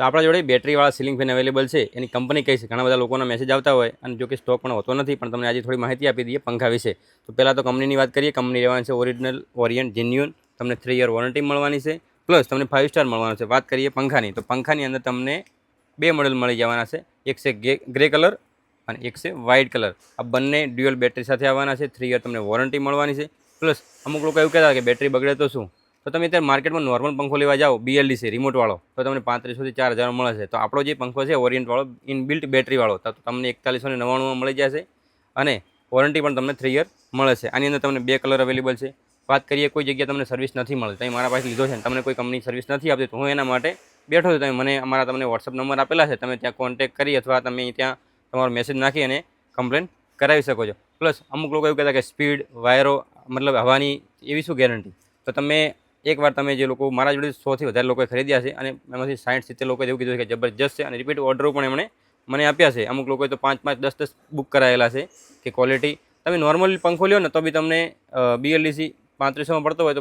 તો આપણા જોડે બેટરીવાળા સીલિંગ ફેન અવેલેબલ છે. એની કંપની કઈ છે, ઘણા બધા લોકોના મેસેજ આવતા હોય અને જો કે સ્ટોક પણ હોતો નથી, પણ તમને આજે થોડી માહિતી આપી દઈએ પંખા વિશે. તો પહેલાં તો કંપનીની વાત કરીએ. કંપની રહેવાની છે ઓરિજિનલ, ઓરિયન્ટ, જેન્યુઅન. તમને 3 યર વોરંટી મળવાની છે, પ્લસ તમને 5 સ્ટાર મળવાનું છે. વાત કરીએ પંખાની, તો પંખાની અંદર તમને 2 મોડેલ મળી જવાના છે. એક છે ગ્રે કલર અને એક છે વ્હાઇટ કલર. આ બંને ડ્યુઅલ બેટરી સાથે આવવાના છે. 3 યર તમને વોરંટી મળવાની છે. પ્લસ અમુક લોકો એવું કહેતા કે બેટરી બગડે તો શું, તો તમે અત્યારે માર્કેટમાં નોર્મલ પંખો લેવા જાઓ BLDC રિમોટવાળો, તો તમને 3500 થી 4000 મળે છે. તો આપણો જે પંખો છે ઓરિયન્ટવાળો ઇનબિલ્ટ બેટરીવાળો, તો તમને 4199 મળી જશે અને વોરંટી પણ તમને 3 યર મળે છે. આની અંદર તમને 2 કલર અવેલેબલ છે. વાત કરીએ કોઈ જગ્યાએ તમને સર્વિસ નથી મળતી, તમે મારા પાસે લીધો છે ને તમને કોઈ કંપની સર્વિસ નથી આપતી, તો હું એના માટે બેઠો છું. તમે મને તમને વોટ્સઅપ નંબર આપેલા છે, તમે ત્યાં કોન્ટેક્ટ કરી અથવા તમે ત્યાં તમારો મેસેજ નાખી અને કમ્પ્લેન કરાવી શકો છો. પ્લસ અમુક લોકો એવું કહેતા કે સ્પીડ, વાયરો, મતલબ હવાની એવી શું ગેરંટી, તો તમે એકવાર તમે જે લોકો મારા જોડે 100થી વધારે લોકોએ ખરીદ્યા છે અને એમાંથી 60-70 લોકોએ એવું કીધું છે કે જબરજસ્ત છે અને રિપીટ ઓર્ડરો પણ એમણે મને આપ્યા છે. અમુક લોકોએ તો 5-5, 10-10 બુક કરાયેલા છે કે ક્વોલિટી તમે નોર્મલ પંખો લ્યો ને તો બી તમને BLDC 3500માં પડતો હોય તો